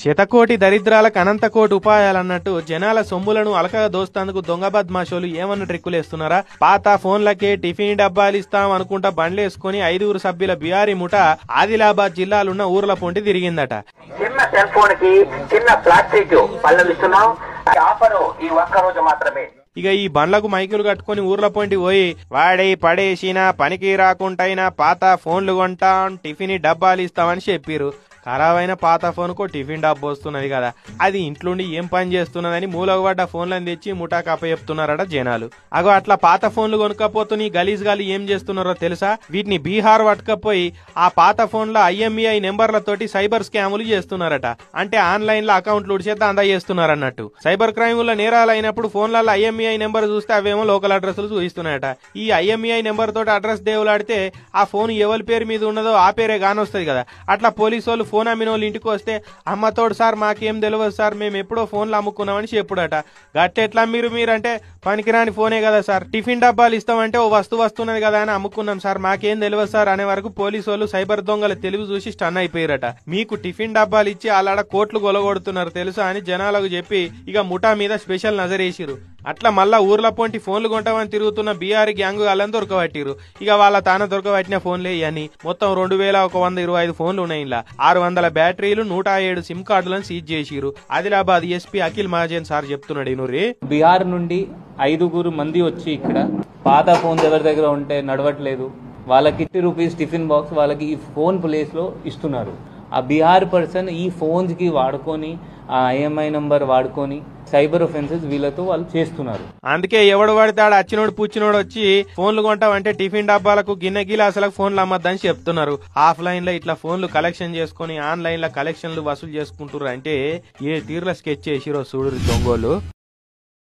శతకోటి దరిద్రాలకు అనంతకోటి ఉపాయాలన్నట్టు జనాల సొమ్ములను అలకగా దోస్తందుకు దొంగ బద్మాషోలు ఏమన్నా ట్రిక్కులేస్తున్నారా? పాత ఫోన్లకే టిఫిన్ డబ్బాలు ఇస్తాం అనుకుంటా బండ్లేసుకుని 5 సభ్యుల బిహారీ ముఠ ఆదిలాబాద్ జిల్లాలున్న ఊర్ల పొంటి తిరిగిందట. చిన్న సెల్ ఫోన్ కి చిన్న ప్లాస్టిక్ పళ్ళలు ఇస్తున్నాం. ఆఫరు ఈ ఒక్క రోజు మాత్రమే. ఇక ఈ బండ్లకు మైకులు కట్టుకుని ఊర్ల పొంటి పోయి వాడి పడేసిన పనికి రాకుంటైనా పాత ఫోన్లు కొంటాం, టిఫిన్ డబ్బాలు ఇస్తామని చెప్పిరు. ఖరాబైన పాత ఫోన్ కో టిఫిన్ డబ్బా వస్తున్నది కదా, అది ఇంట్లోండి ఏం పని చేస్తున్నదని మూలగబడ్డ ఫోన్లను తెచ్చి ముఠాకు అప్పచెప్తున్నారట జనాలు. అగో అట్లా పాత ఫోన్లు కొనుక్కపోతుని గలీజ్ గాలి ఏం చేస్తున్నారో తెలుసా? వీటిని బీహార్ పట్టుకపోయి ఆ పాత ఫోన్ల IMEI నెంబర్లతోటి సైబర్ స్కాములు చేస్తున్నారట. అంటే ఆన్లైన్ లో అకౌంట్లు ఉడిచేత అందజేస్తున్నారన్నట్టు. సైబర్ క్రైమ్ లో నేరాలు అయినప్పుడు ఫోన్లలో IMEI నెంబర్ చూస్తే అవేమో లోకల్ అడ్రస్లు చూపిస్తున్నాయట. ఈ IMEI నెంబర్ తోటి అడ్రస్ దేవులాడితే ఆ ఫోన్ ఎవరి పేరు మీద ఉన్నదో ఆ పేరే కానొస్తుంది కదా. అట్లా పోలీసు వాళ్ళు ఫోన్ అమ్మిన వాళ్ళు ఇంటికి వస్తే అమ్మతోడు సార్ మాకేం తెలియదు సార్, మేము ఎప్పుడో ఫోన్లు అమ్ముకున్నామని చెప్పుడట. గట్టెట్లా మీరంటే పనికిరాని ఫోనే కదా సార్, టిఫిన్ డబ్బాలు ఇస్తామంటే ఓ వస్తున్నది కదా అని అమ్ముకున్నాం సార్, మాకేం తెలియదు సార్ అనే వరకు పోలీసు వాళ్ళు సైబర్ దొంగల తెలివి చూసి స్టన్ అయిపోయారట. మీకు టిఫిన్ డబ్బాలు ఇచ్చి అలాడ కోట్లు గొలగొడుతున్నారు తెలుసా అని జనాలకు చెప్పి ఇక ముఠా మీద స్పెషల్ నజరేసిరు. అట్లా మళ్ళా ఊర్ల పొంటి ఫోన్లు కొంటామని తిరుగుతున్న బీహారీ గ్యాంగ్ వాళ్ళని దొరకబట్టిరు. ఇక వాళ్ళ తాన దొరకబట్టిన ఫోన్లే అని మొత్తం 2125 ఫోన్లు ఉన్నాయి. ఇలా 600 బ్యాటరీలు 107 సిమ్ కార్డులను సీజ్ చేసిరు. ఆదిలాబాద్ SP అఖిల్ మహాజన్ సార్ చెప్తున్నాడు. బీహార్ నుండి 5 మంది వచ్చి ఇక్కడ పాత ఫోన్స్ ఎవరి దగ్గర ఉంటే నడవట్లేదు వాళ్ళకి ₹50 టిఫిన్ బాక్స్ వాళ్ళకి ఈ ఫోన్ ప్లేస్ లో ఇస్తున్నారు. ఆ బీహార్ పర్సన్ ఈ ఫోన్స్ కి వాడుకొని ఆ IMEI నంబర్ వాడుకొని సైబర్ ఒఫెన్సెస్ వీళ్ళతో వాళ్ళు చేస్తున్నారు. అందుకే ఎవడు పడితాడు అచ్చినోడు పుచ్చినోడు వచ్చి ఫోన్లు కొంటామంటే టిఫిన్ డబ్బాలకు గిన్నె గిలాసలకు ఫోన్లు అమ్మద్దని చెప్తున్నారు. ఆఫ్లైన్ లో ఇట్లా ఫోన్లు కలెక్షన్ చేసుకుని ఆన్లైన్ లో కలెక్షన్లు వసూలు చేసుకుంటారు. అంటే ఏ తీరులో స్కెచ్ చేసిరో చూడు దొంగోలు.